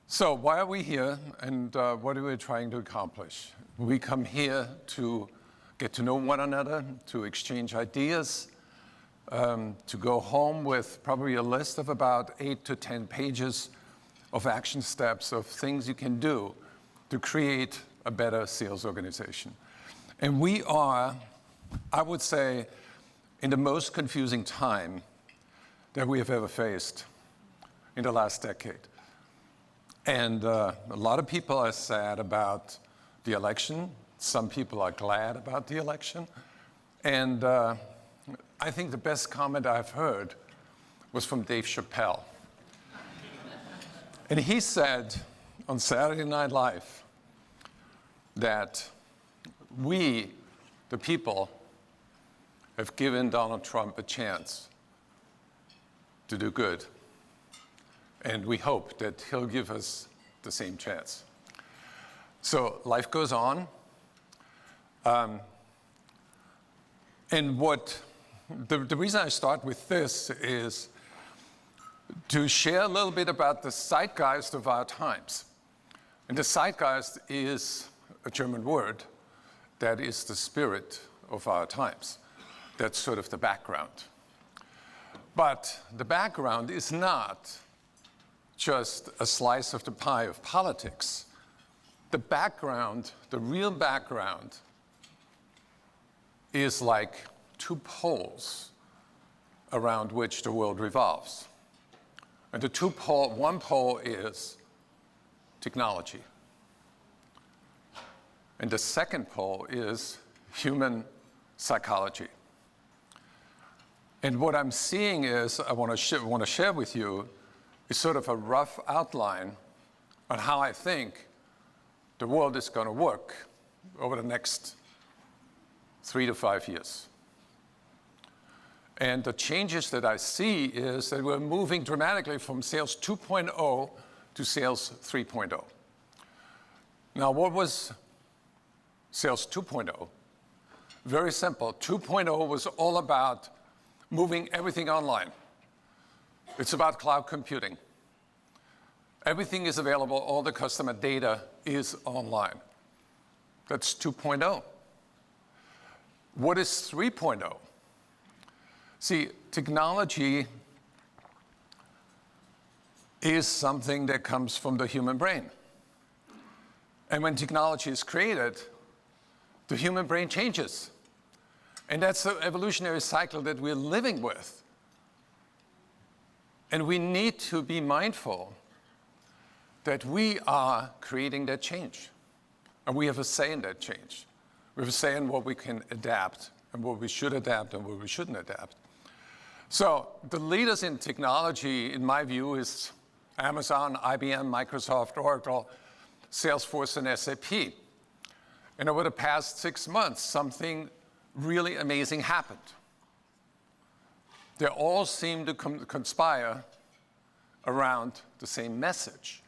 So why are we here, and what are we trying to accomplish? We come here to get to know one another, to exchange ideas, to go home with probably a list of about 8 to 10 pages of action steps of things you can do to create a better sales organization. And we are, I would say, in the most confusing time that we have ever faced in the last decade. And a lot of people are sad about the election. Some people are glad about the election. And I think the best comment I've heard was from Dave Chappelle. And he said on Saturday Night Live that we, the people, have given Donald Trump a chance to do good. And we hope that he'll give us the same chance. So life goes on. And the reason I start with this is to share a little bit about the zeitgeist of our times. And the zeitgeist is a German word that is the spirit of our times. That's sort of the background. But the background is not just a slice of the pie of politics. The background, the real background, is like two poles around which the world revolves. And one pole is technology. And the second pole is human psychology. And what I'm seeing is, I want to share with you, is sort of a rough outline on how I think the world is going to work over the next 3 to 5 years. And the changes that I see is that we're moving dramatically from sales 2.0 to sales 3.0. Now, what was sales 2.0? Very simple. 2.0 was all about moving everything online. It's about cloud computing. Everything is available. All the customer data is online. That's 2.0. What is 3.0? See, technology is something that comes from the human brain. And when technology is created, the human brain changes. And that's the evolutionary cycle that we're living with. And we need to be mindful that we are creating that change. And we have a say in that change. We have a say in what we can adapt and what we should adapt and what we shouldn't adapt. So the leaders in technology, in my view, is Amazon, IBM, Microsoft, Oracle, Salesforce, and SAP. And over the past 6 months, something really amazing happened. They all seem to conspire around the same message.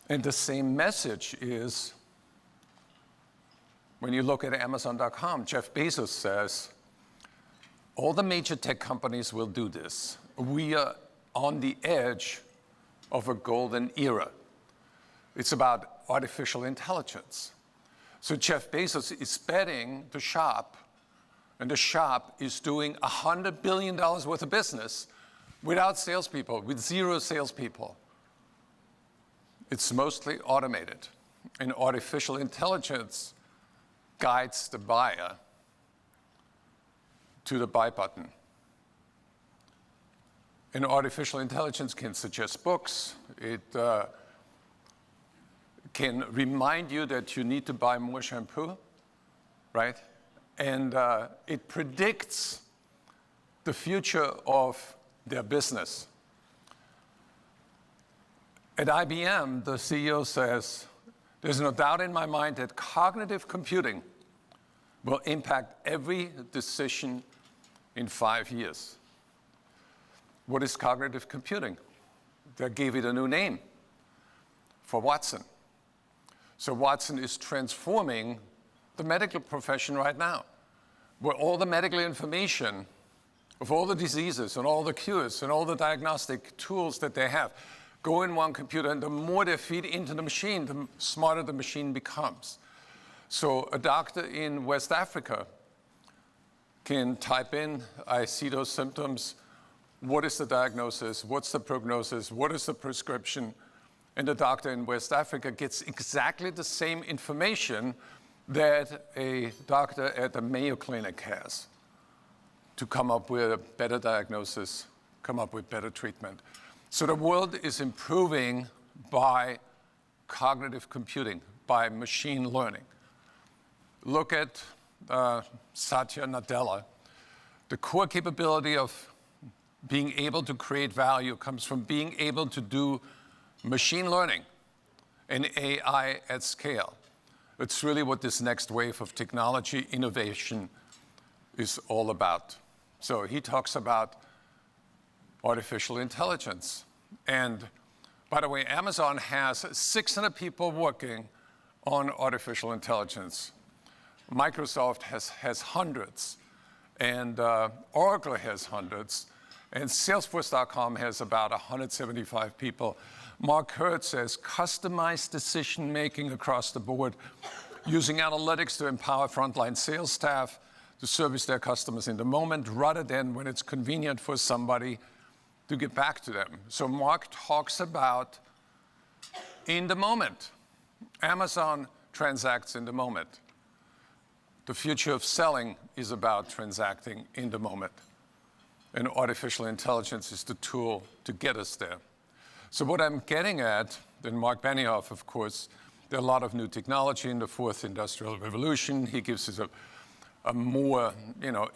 And the same message is, when you look at Amazon.com, Jeff Bezos says, all the major tech companies will do this. We are on the edge of a golden era. It's about artificial intelligence. So Jeff Bezos is betting the shop, and the shop is doing $100 billion worth of business without salespeople, with 0 salespeople. It's mostly automated, and artificial intelligence guides the buyer to the buy button. And artificial intelligence can suggest books. It can remind you that you need to buy more shampoo, right? And it predicts the future of their business. At IBM, the CEO says, there's no doubt in my mind that cognitive computing will impact every decision in 5 years. What is cognitive computing? They gave it a new name for Watson. So Watson is transforming the medical profession right now. where all the medical information of all the diseases and all the cures and all the diagnostic tools that they have go in one computer, and the more they feed into the machine, the smarter the machine becomes. So a doctor in West Africa can type in, I see those symptoms, what is the diagnosis, what's the prognosis, what is the prescription, and the doctor in West Africa gets exactly the same information that a doctor at the Mayo Clinic has to come up with a better diagnosis, come up with better treatment. So the world is improving by cognitive computing, by machine learning. Look at Satya Nadella. The core capability of being able to create value comes from being able to do machine learning and AI at scale. It's really what this next wave of technology innovation is all about. So he talks about artificial intelligence. And by the way, Amazon has 600 people working on artificial intelligence. Microsoft has hundreds, and Oracle has hundreds, and Salesforce.com has about 175 people. Mark Hurd says customized decision-making across the board, using analytics to empower frontline sales staff to service their customers in the moment rather than when it's convenient for somebody to get back to them. So Mark talks about in the moment. Amazon transacts in the moment. The future of selling is about transacting in the moment. And artificial intelligence is the tool to get us there. So what I'm getting at, and Mark Benioff, of course, there are a lot of new technology in the fourth industrial revolution. He gives us a more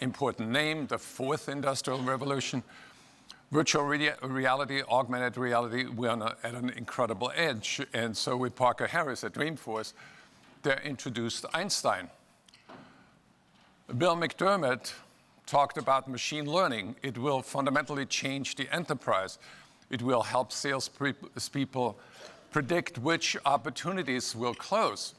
important name, the fourth industrial revolution. Virtual reality, augmented reality, we're at an incredible edge. And so with Parker Harris at Dreamforce, they introduced Einstein. Bill McDermott talked about machine learning. It will fundamentally change the enterprise. It will help salespeople predict which opportunities will close.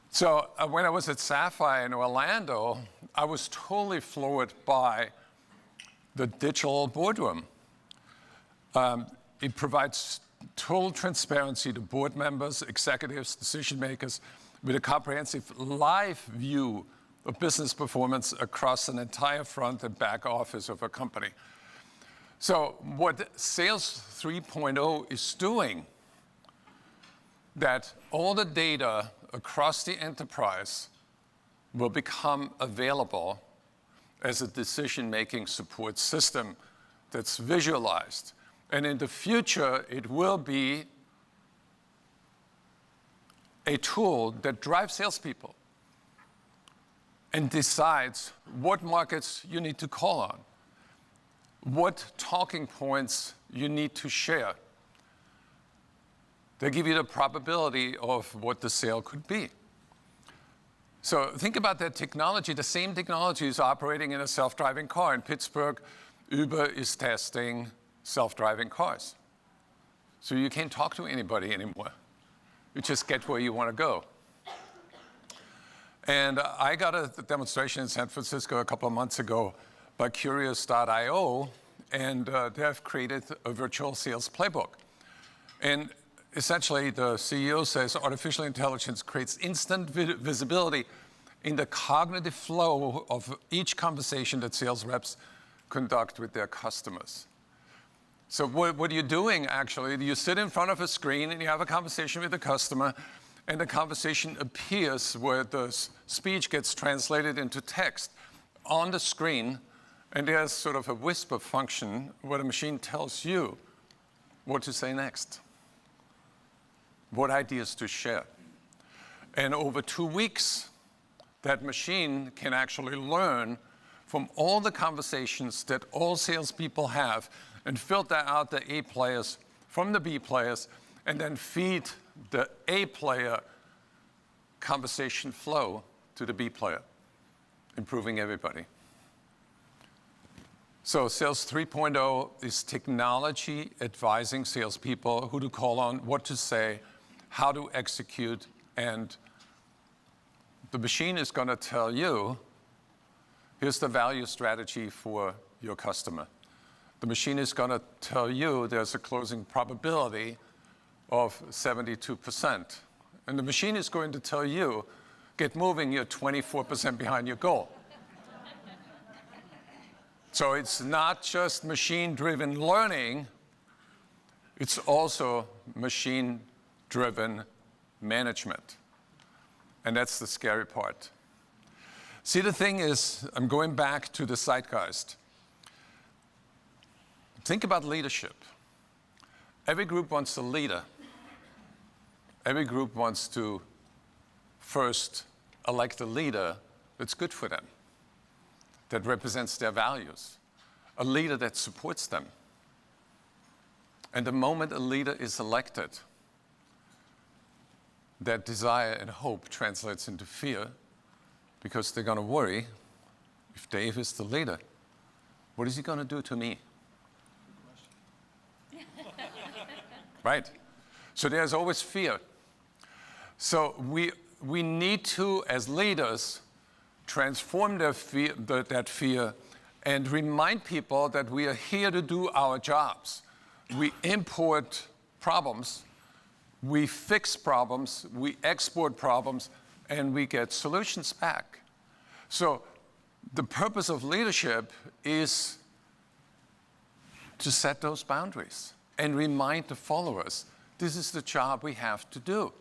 So when I was at Sapphire in Orlando, I was totally floored by the digital boardroom. It provides total transparency to board members, executives, decision makers, with a comprehensive live view of business performance across an entire front and back office of a company. So what Sales 3.0 is doing, that all the data across the enterprise will become available as a decision-making support system that's visualized. And in the future, it will be a tool that drives salespeople and decides what markets you need to call on, what talking points you need to share. They give you the probability of what the sale could be. So think about that technology. The same technology is operating in a self-driving car. In Pittsburgh, Uber is testing self-driving cars. So you can't talk to anybody anymore. You just get where you want to go. And I got a demonstration in San Francisco a couple of months ago by Curious.io, and they have created a virtual sales playbook. And essentially, the CEO says artificial intelligence creates instant visibility in the cognitive flow of each conversation that sales reps conduct with their customers. So what are you doing, actually? You sit in front of a screen and you have a conversation with the customer, and the conversation appears where the speech gets translated into text on the screen, and there's sort of a whisper function where the machine tells you what to say next, what ideas to share. And over 2 weeks, that machine can actually learn from all the conversations that all salespeople have and filter out the A players from the B players, and then feed the A player conversation flow to the B player, improving everybody. So Sales 3.0 is technology advising salespeople who to call on, what to say, how to execute, and the machine is going to tell you here's the value strategy for your customer. The machine is going to tell you there's a closing probability of 72%. And the machine is going to tell you, get moving, you're 24% behind your goal. So it's not just machine-driven learning, it's also machine-driven management. And that's the scary part. See, the thing is, I'm going back to the zeitgeist. Think about leadership. Every group wants a leader. Every group wants to first elect a leader that's good for them, that represents their values, a leader that supports them. And the moment a leader is elected, that desire and hope translates into fear, because they're going to worry, if Dave is the leader, what is he going to do to me? Right? So there's always fear. So we need to, as leaders, transform that fear and remind people that we are here to do our jobs. We import problems, we fix problems, we export problems, and we get solutions back. So the purpose of leadership is to set those boundaries and remind the followers, this is the job we have to do.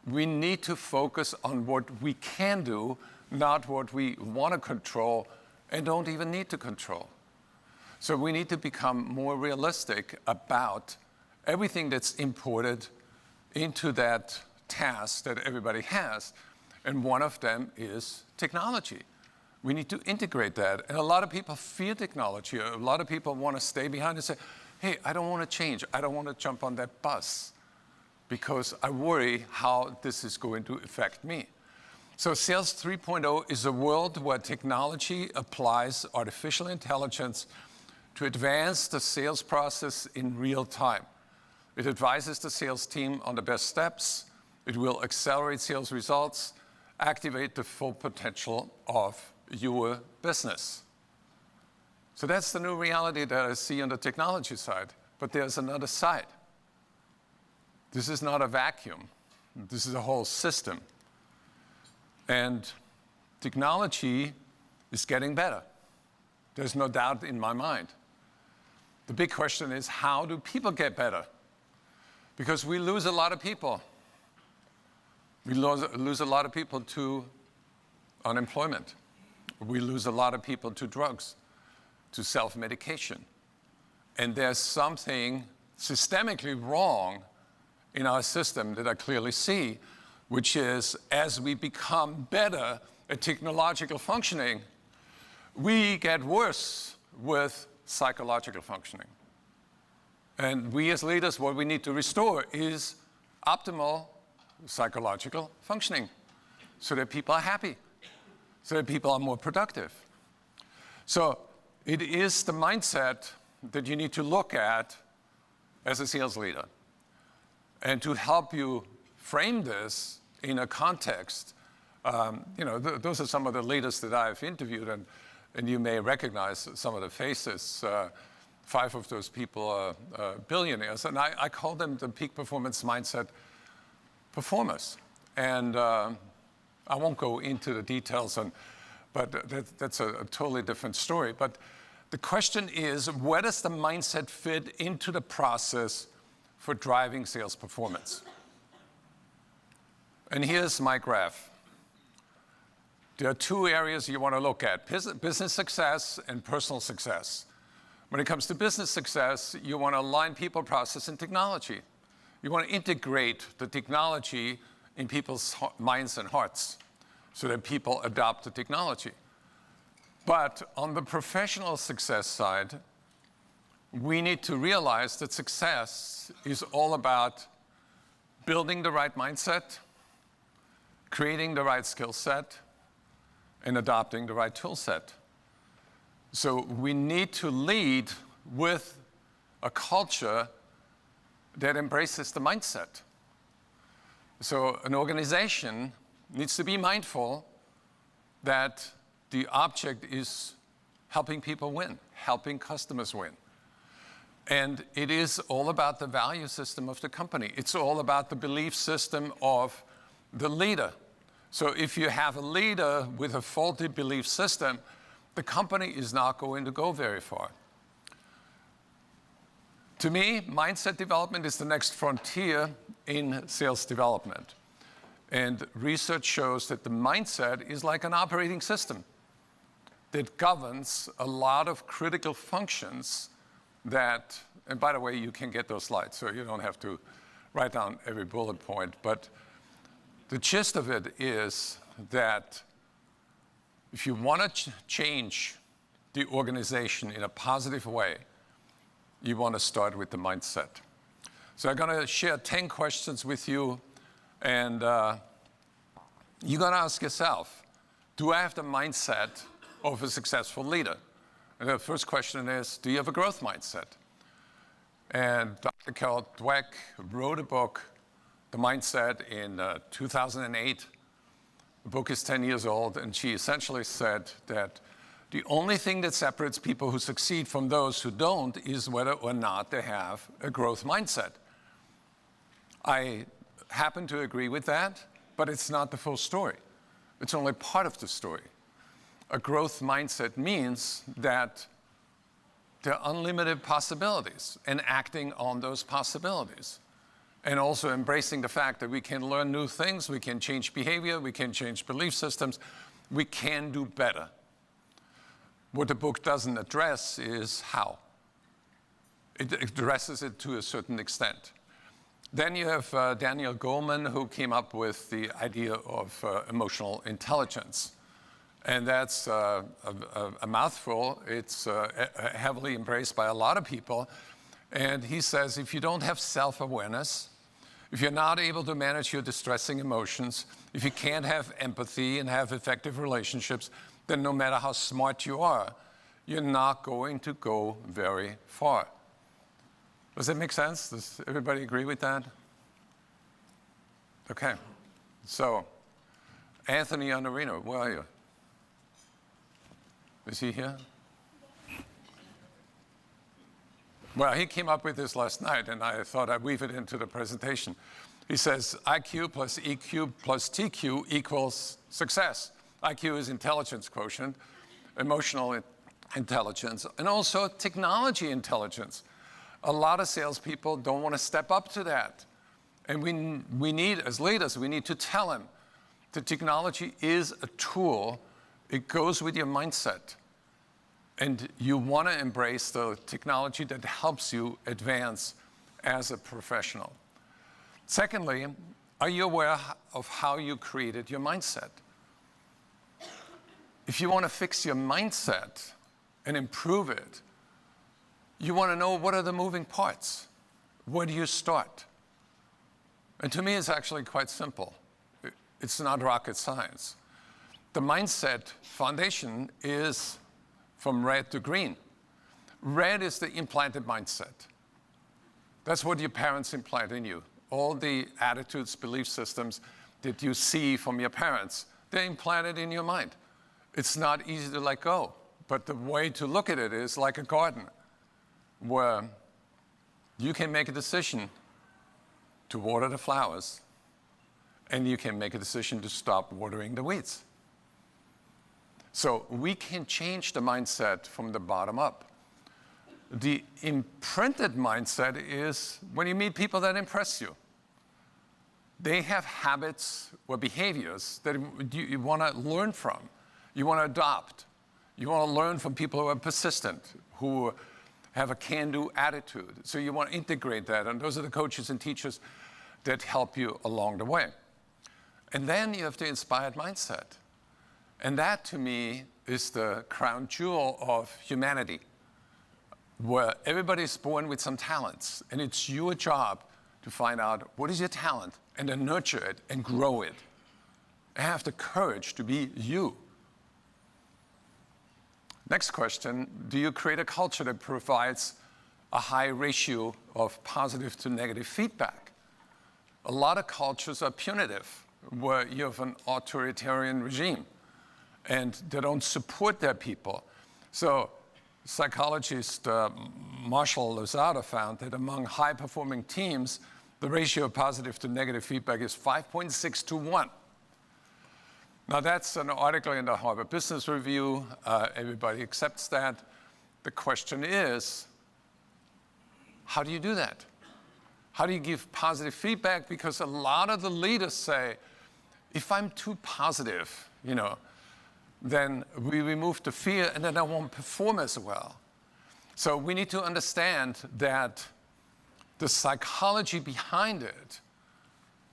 We need to focus on what we can do, not what we want to control and don't even need to control. So we need to become more realistic about everything that's imported into that task that everybody has. And one of them is technology. We need to integrate that. And a lot of people fear technology. A lot of people want to stay behind and say, hey, I don't want to change. I don't want to jump on that bus because I worry how this is going to affect me. So Sales 3.0 is a world where technology applies artificial intelligence to advance the sales process in real time. It advises the sales team on the best steps. It will accelerate sales results, activate the full potential of your business. So that's the new reality that I see on the technology side. But there's another side. This is not a vacuum. This is a whole system. And technology is getting better. There's no doubt in my mind. The big question is, how do people get better? Because we lose a lot of people. We lose a lot of people to unemployment. We lose a lot of people to drugs, to self-medication. And there's something systemically wrong in our system that I clearly see, which is as we become better at technological functioning, we get worse with psychological functioning. And we as leaders, what we need to restore is optimal psychological functioning so that people are happy, so that people are more productive. So it is the mindset that you need to look at as a sales leader. And to help you frame this in a context, those are some of the leaders that I've interviewed, and you may recognize some of the faces. 5 of those people are billionaires, and I call them the peak performance mindset performers. And I won't go into the details, but that's a totally different story. But the question is, where does the mindset fit into the process for driving sales performance? And here's my graph. There are 2 areas you want to look at, business success and personal success. When it comes to business success, you want to align people, process, and technology. You want to integrate the technology in people's minds and hearts so that people adopt the technology. But on the professional success side, we need to realize that success is all about building the right mindset, creating the right skill set, and adopting the right tool set. So we need to lead with a culture that embraces the mindset. So an organization needs to be mindful that the object is helping people win, helping customers win. And it is all about the value system of the company. It's all about the belief system of the leader. So if you have a leader with a faulty belief system, the company is not going to go very far. To me, mindset development is the next frontier in sales development. And research shows that the mindset is like an operating system that governs a lot of critical functions that, and by the way, you can get those slides, so you don't have to write down every bullet point. But the gist of it is that if you want to change the organization in a positive way, you want to start with the mindset. So I'm going to share 10 questions with you, and you're going to ask yourself, do I have the mindset of a successful leader? And the first question is, do you have a growth mindset? And Dr. Carol Dweck wrote a book, The Mindset, in 2008. The book is 10 years old, and she essentially said that the only thing that separates people who succeed from those who don't is whether or not they have a growth mindset. I happen to agree with that, but it's not the full story. It's only part of the story. A growth mindset means that there are unlimited possibilities and acting on those possibilities. And also embracing the fact that we can learn new things, we can change behavior, we can change belief systems, we can do better. What the book doesn't address is how. It addresses it to a certain extent. Then you have Daniel Goleman, who came up with the idea of emotional intelligence. And that's a mouthful. It's heavily embraced by a lot of people. And he says, if you don't have self-awareness, if you're not able to manage your distressing emotions, if you can't have empathy and have effective relationships, then no matter how smart you are, you're not going to go very far. Does that make sense? Does everybody agree with that? Okay. So, Anthony Iannarino, where are you? Is he here? Well, he came up with this last night, and I thought I'd weave it into the presentation. He says IQ plus EQ plus TQ equals success. IQ is intelligence quotient, emotional intelligence, and also technology intelligence. A lot of salespeople don't want to step up to that. And we need, as leaders, we need to tell them that technology is a tool. It goes with your mindset. And you want to embrace the technology that helps you advance as a professional. Secondly, are you aware of how you created your mindset? If you want to fix your mindset and improve it, you want to know what are the moving parts. Where do you start? And to me, it's actually quite simple. It's not rocket science. The mindset foundation is from red to green. Red is the implanted mindset. That's what your parents implant in you. All the attitudes, belief systems that you see from your parents, they're implanted in your mind. It's not easy to let go, but the way to look at it is like a garden where you can make a decision to water the flowers, and you can make a decision to stop watering the weeds. So we can change the mindset from the bottom up. The imprinted mindset is when you meet people that impress you. They have habits or behaviors that you want to learn from. You want to adopt. You want to learn from people who are persistent, who have a can-do attitude. So you want to integrate that, and those are the coaches and teachers that help you along the way. And then you have the inspired mindset. And that, to me, is the crown jewel of humanity, where everybody's born with some talents, and it's your job to find out what is your talent and then nurture it and grow it. And have the courage to be you. Next question, do you create a culture that provides a high ratio of positive to negative feedback? A lot of cultures are punitive, where you have an authoritarian regime. and they don't support their people. So psychologist Marshall Lozada found that among high-performing teams, the ratio of positive to negative feedback is 5.6 to 1. Now that's an article in the Harvard Business Review. Everybody accepts that. The question is, how do you do that? How do you give positive feedback? Because a lot of the leaders say, if I'm too positive, then we remove the fear and then I won't perform as well. So we need to understand that the psychology behind it,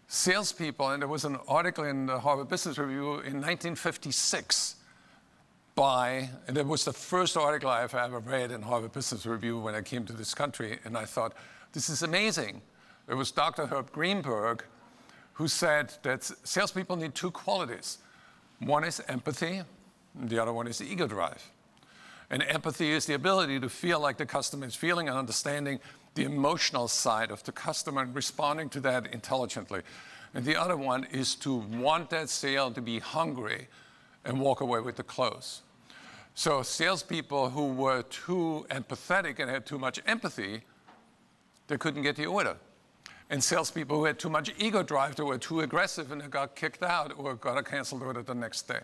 salespeople, and there was an article in the Harvard Business Review in 1956 and it was the first article I've ever read in Harvard Business Review when I came to this country, and I thought, this is amazing. It was Dr. Herb Greenberg who said that salespeople need two qualities. One is empathy, and the other one is ego drive. And empathy is the ability to feel like the customer is feeling and understanding the emotional side of the customer and responding to that intelligently. And the other one is to want that sale to be hungry and walk away with the close. So salespeople who were too empathetic and had too much empathy, they couldn't get the order. And salespeople who had too much ego drive, they were too aggressive and they got kicked out or got a canceled order the next day.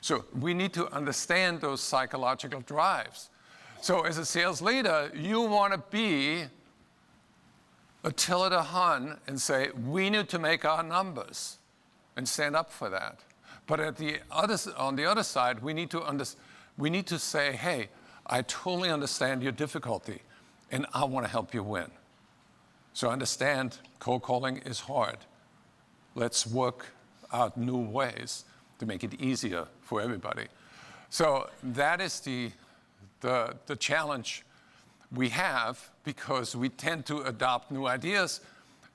So we need to understand those psychological drives. So as a sales leader, you want to be Attila the Hun and say, we need to make our numbers and stand up for that. But on the other side, we need to say, hey, I totally understand your difficulty and I want to help you win. So understand, cold calling is hard. Let's work out new ways to make it easier for everybody. So that is the challenge we have, because we tend to adopt new ideas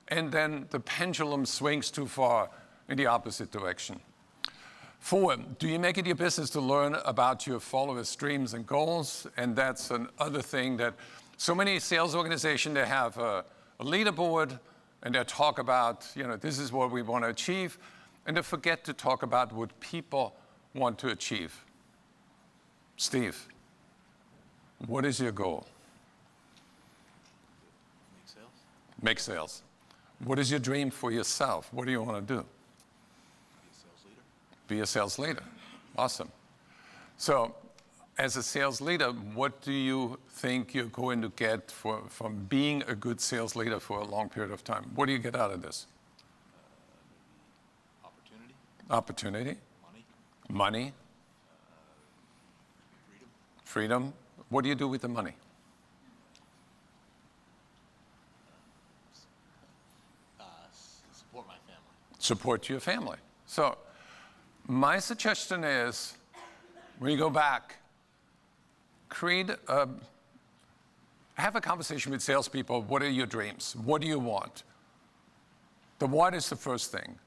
and then the pendulum swings too far in the opposite direction. 4, do you make it your business to learn about your followers' dreams and goals? And that's another thing that so many sales organizations, they have a leaderboard and they talk about, this is what we want to achieve, and they forget to talk about what people want to achieve. Steve, what is your goal? Make sales. Make sales. What is your dream for yourself? What do you want to do? Be a sales leader. Be a sales leader. Awesome. So as a sales leader, what do you think you're going to get from being a good sales leader for a long period of time? What do you get out of this? Opportunity. Opportunity. Money. Money. Freedom. Freedom. What do you do with the money? Support my family. Support your family. So my suggestion is, when you go back, have a conversation with salespeople. What are your dreams? What do you want? The what is the first thing.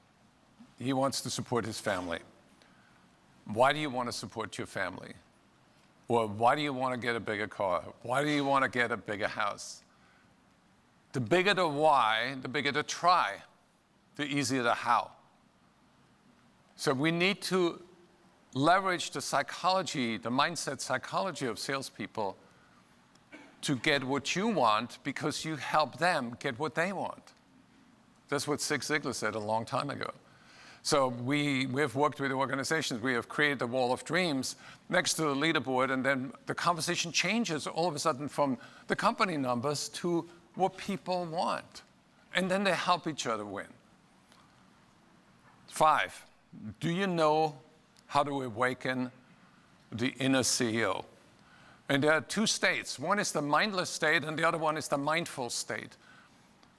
He wants to support his family. Why do you want to support your family? Or why do you want to get a bigger car? Why do you want to get a bigger house? The bigger the why, the bigger the try, the easier the how. So we need to leverage the psychology, the mindset psychology of salespeople to get what you want, because you help them get what they want. That's what Zig Ziglar said a long time ago. So we have worked with organizations. We have created the wall of dreams next to the leaderboard, and then the conversation changes all of a sudden from the company numbers to what people want. And then they help each other win. 5, do you know how to awaken the inner CEO? And there are 2 states. One is the mindless state, and the other one is the mindful state.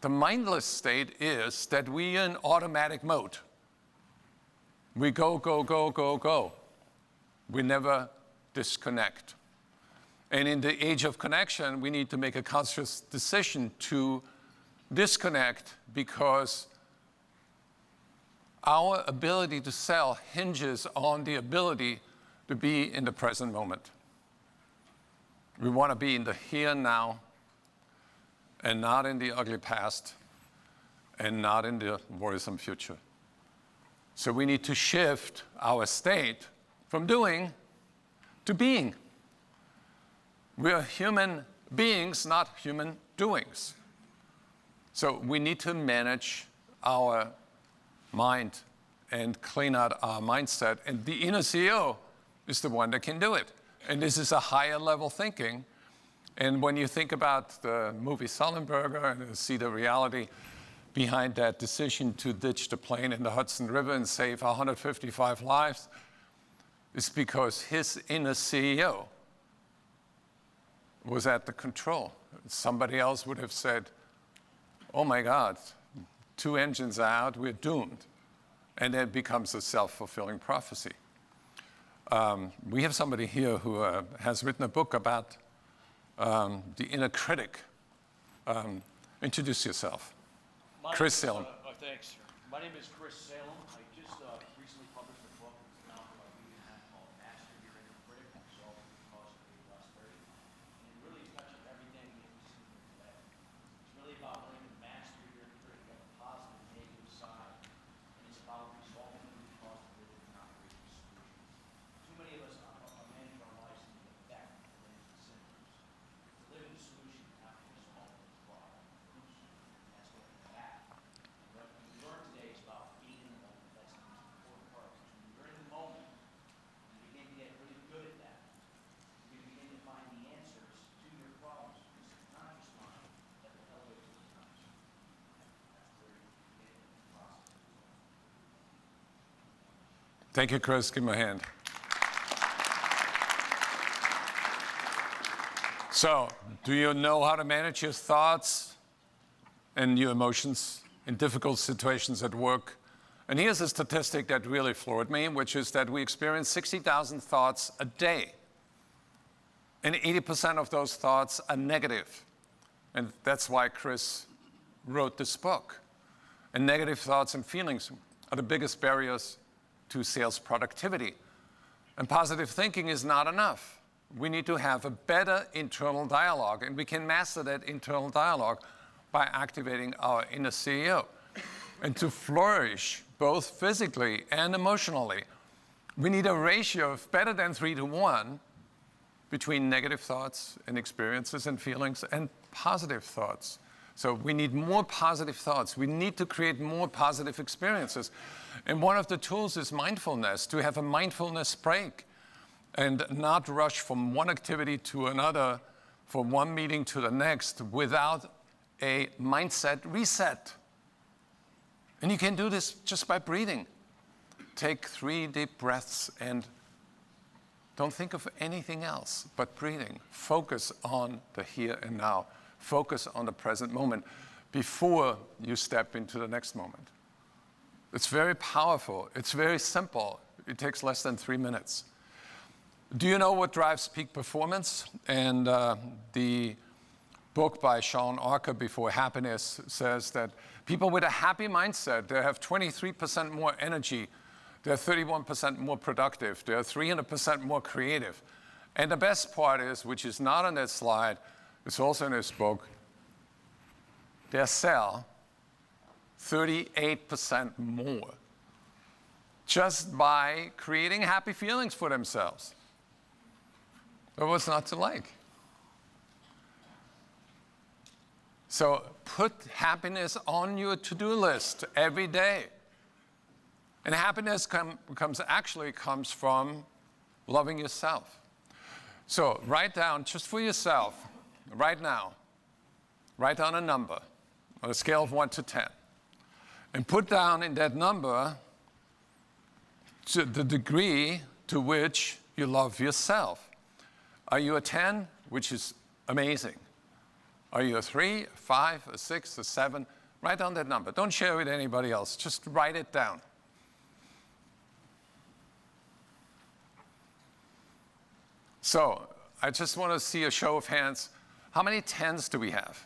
The mindless state is that we are in automatic mode. We go, go, go, go, go. We never disconnect. And in the age of connection, we need to make a conscious decision to disconnect, because our ability to sell hinges on the ability to be in the present moment. We want to be in the here and now, and not in the ugly past, and not in the worrisome future. So we need to shift our state from doing to being. We are human beings, not human doings. So we need to manage our mind and clean out our mindset. And the inner CEO is the one that can do it. And this is a higher level thinking. And when you think about the movie Sullenberger and you see the reality behind that decision to ditch the plane in the Hudson River and save 155 lives, it's because his inner CEO was at the control. Somebody else would have said, oh my God, 2 engines are out, we're doomed. And then it becomes a self-fulfilling prophecy. We have somebody here who has written a book about the inner critic. Introduce yourself. Chris Salem. Thanks. My name is Chris Salem. I just recently published a book that's now about a week and a half called Master Your Inner Critic, Solve Positive Prosperity. And it really touches everything that we've seen here today. It's really about learning to master your inner critic on the positive and negative side. And it's about resolving the positive and not creating solutions. Too many of us are managing our lives in the effect than the symptoms. To live in the solution, you have to resolve the problem. That's what we have. What we learned today is about being in the moment. That's the most important part. Because when you're in the moment, you begin to get really good at that. You begin to find the answers to your problems. It's the conscious mind that will elevate to the conscious mind. That's where you get in the process. Thank you, Chris. Give me a hand. So, do you know how to manage your thoughts and your emotions in difficult situations at work? And here's a statistic that really floored me, which is that we experience 60,000 thoughts a day. And 80% of those thoughts are negative. And that's why Chris wrote this book. And negative thoughts and feelings are the biggest barriers to sales productivity. And positive thinking is not enough. We need to have a better internal dialogue, and we can master that internal dialogue by activating our inner CEO. And to flourish, both physically and emotionally, we need a ratio of better than 3 to 1 between negative thoughts and experiences and feelings and positive thoughts. So we need more positive thoughts. We need to create more positive experiences. And one of the tools is mindfulness, to have a mindfulness break and not rush from one activity to another, from one meeting to the next, without a mindset reset. And you can do this just by breathing. Take 3 deep breaths and don't think of anything else but breathing. Focus on the here and now. Focus on the present moment before you step into the next moment. It's very powerful. It's very simple. It takes less than 3 minutes. Do you know what drives peak performance? And the book by Sean Archer, Before Happiness, says that people with a happy mindset, they have 23% more energy, they're 31% more productive, they're 300% more creative. And the best part is, which is not on that slide, it's also in this book, they sell 38% more just by creating happy feelings for themselves. But what's not to like? So put happiness on your to-do list every day. And happiness comes from loving yourself. So write down, just for yourself, right now, write down a number on a scale of 1 to 10. And put down in that number the degree to which you love yourself. Are you a 10, which is amazing? Are you a 3, a 5, a 6, a 7? Write down that number. Don't share it with anybody else. Just write it down. So I just want to see a show of hands. How many 10s do we have?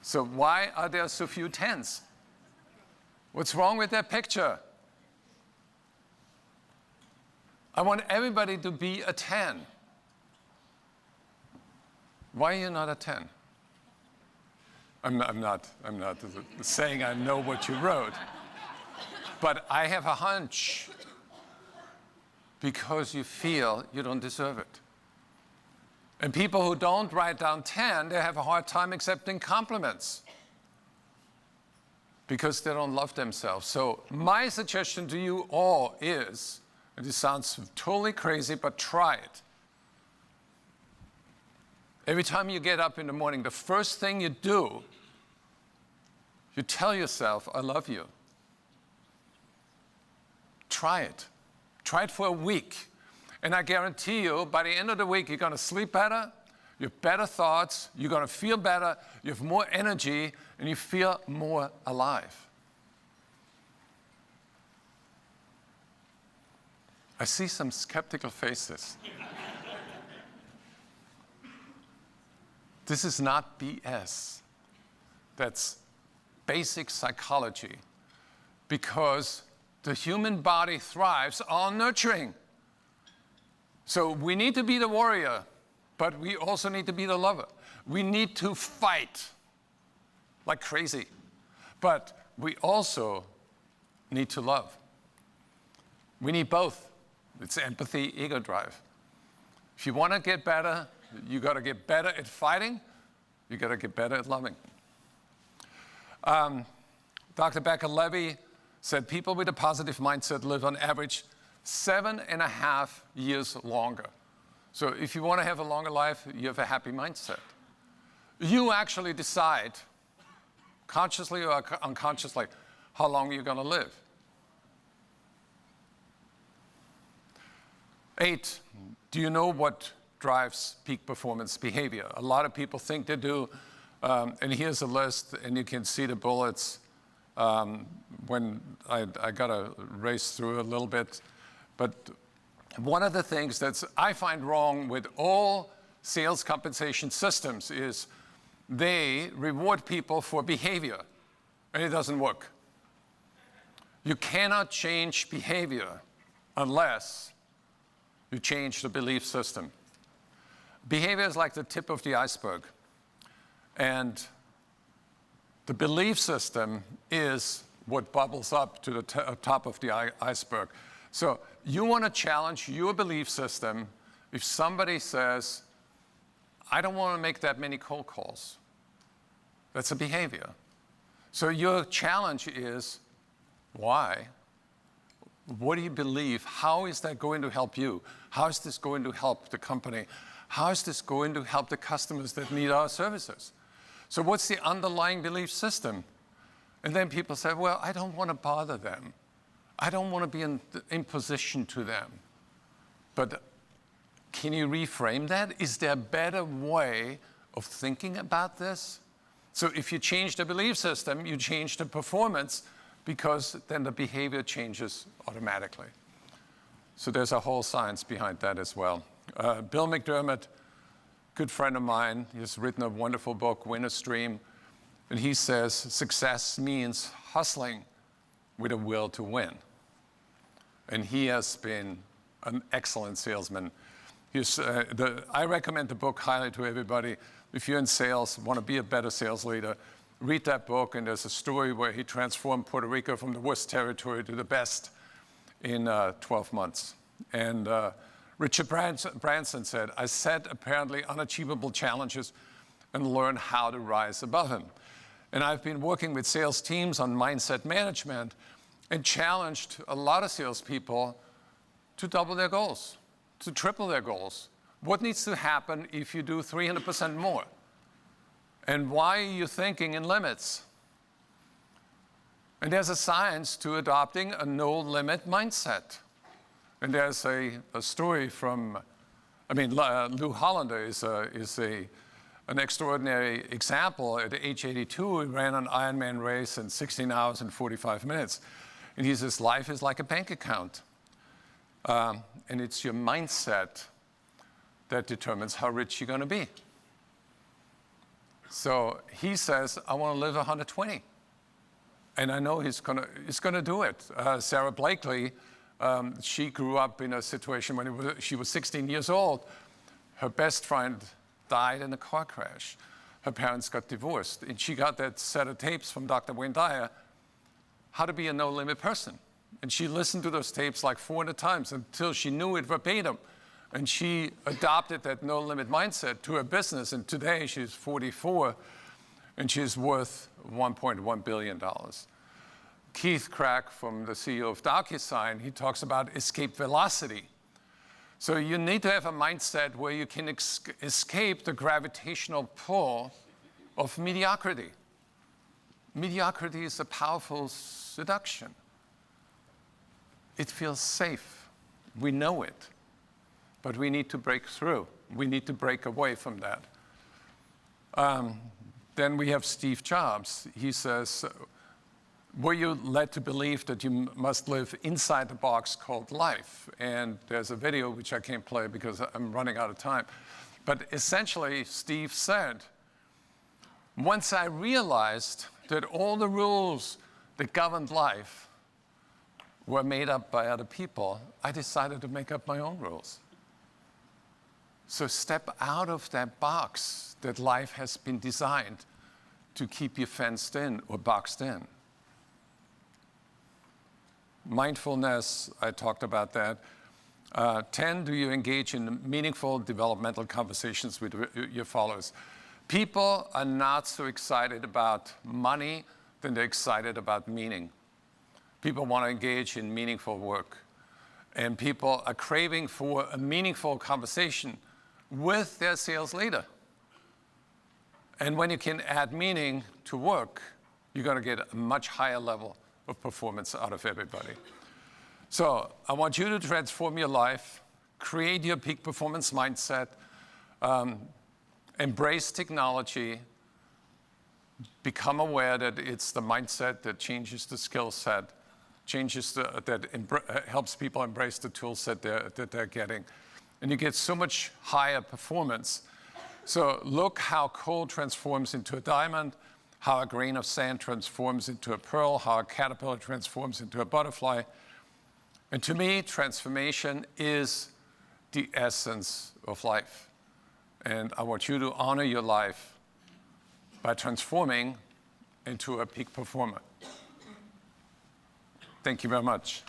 So why are there so few 10s? What's wrong with that picture? I want everybody to be a 10. Why are you not a 10? I'm not saying I know what you wrote, but I have a hunch because you feel you don't deserve it. And people who don't write down 10, they have a hard time accepting compliments because they don't love themselves. So my suggestion to you all is, and this sounds totally crazy, but try it. Every time you get up in the morning, the first thing you do, you tell yourself, I love you. Try it. Try it for a week. And I guarantee you, by the end of the week, you're going to sleep better, you have better thoughts, you're going to feel better, you have more energy, and you feel more alive. I see some skeptical faces. This is not BS. That's basic psychology, because the human body thrives on nurturing. So we need to be the warrior, but we also need to be the lover. We need to fight like crazy, but we also need to love. We need both. It's empathy, ego drive. If you want to get better, you got to get better at fighting. You got to get better at loving. Dr. Becker-Levy said people with a positive mindset live on average 7.5 years longer. So if you want to have a longer life, you have a happy mindset. You actually decide, consciously or unconsciously, how long you're going to live. 8, do you know what drives peak performance behavior? A lot of people think they do, and here's a list, and you can see the bullets. When I got to race through a little bit, but one of the things that I find wrong with all sales compensation systems is they reward people for behavior, and it doesn't work. You cannot change behavior unless you change the belief system. Behavior is like the tip of the iceberg, and the belief system is what bubbles up to the top of the iceberg. So you want to challenge your belief system. If somebody says, I don't want to make that many cold calls, that's a behavior. So your challenge is, why? What do you believe? How is that going to help you? How is this going to help the company? How is this going to help the customers that need our services? So what's the underlying belief system? And then people say, well, I don't want to bother them. I don't want to be in imposition to them. But can you reframe that? Is there a better way of thinking about this? So if you change the belief system, you change the performance, because then the behavior changes automatically. So there's a whole science behind that as well. Bill McDermott, good friend of mine, he's written a wonderful book, Winner's Dream, and he says success means hustling with a will to win. And he has been an excellent salesman. I recommend the book highly to everybody. If you're in sales, want to be a better sales leader, read that book, and there's a story where he transformed Puerto Rico from the worst territory to the best in 12 months. And Richard Branson said, I set apparently unachievable challenges and learned how to rise above them. And I've been working with sales teams on mindset management and challenged a lot of salespeople to double their goals, to triple their goals. What needs to happen if you do 300% more? And why are you thinking in limits? And there's a science to adopting a no-limit mindset. And there's a story from, Lou Hollander is an extraordinary example. At age 82, he ran an Ironman race in 16 hours and 45 minutes. And he says, life is like a bank account. And it's your mindset that determines how rich you're going to be. So he says, I want to live 120. And I know he's going to do it. Sarah Blakely, she grew up in a situation when she was 16 years old. Her best friend died in a car crash. Her parents got divorced. And she got that set of tapes from Dr. Wayne Dyer, how to be a no-limit person. And she listened to those tapes like 400 times until she knew it verbatim. And she adopted that no limit mindset to her business. And today she's 44 and she's worth $1.1 billion. Keith Crack, from the CEO of DocuSign, he talks about escape velocity. So you need to have a mindset where you can escape the gravitational pull of mediocrity. Mediocrity is a powerful seduction. It feels safe. We know it. But we need to break through. We need to break away from that. Then we have Steve Jobs. He says, were you led to believe that you must live inside the box called life? And there's a video which I can't play because I'm running out of time. But essentially, Steve said, once I realized that all the rules that governed life were made up by other people, I decided to make up my own rules. So step out of that box that life has been designed to keep you fenced in or boxed in. Mindfulness, I talked about that. 10, do you engage in meaningful developmental conversations with your followers? People are not so excited about money than they're excited about meaning. People want to engage in meaningful work. And people are craving for a meaningful conversation with their sales leader. And when you can add meaning to work, you're going to get a much higher level of performance out of everybody. So I want you to transform your life, create your peak performance mindset, embrace technology, become aware that it's the mindset that changes the skill set, helps people embrace the tool set that they're getting. And you get so much higher performance. So look how coal transforms into a diamond, how a grain of sand transforms into a pearl, how a caterpillar transforms into a butterfly. And to me, transformation is the essence of life. And I want you to honor your life by transforming into a peak performer. Thank you very much.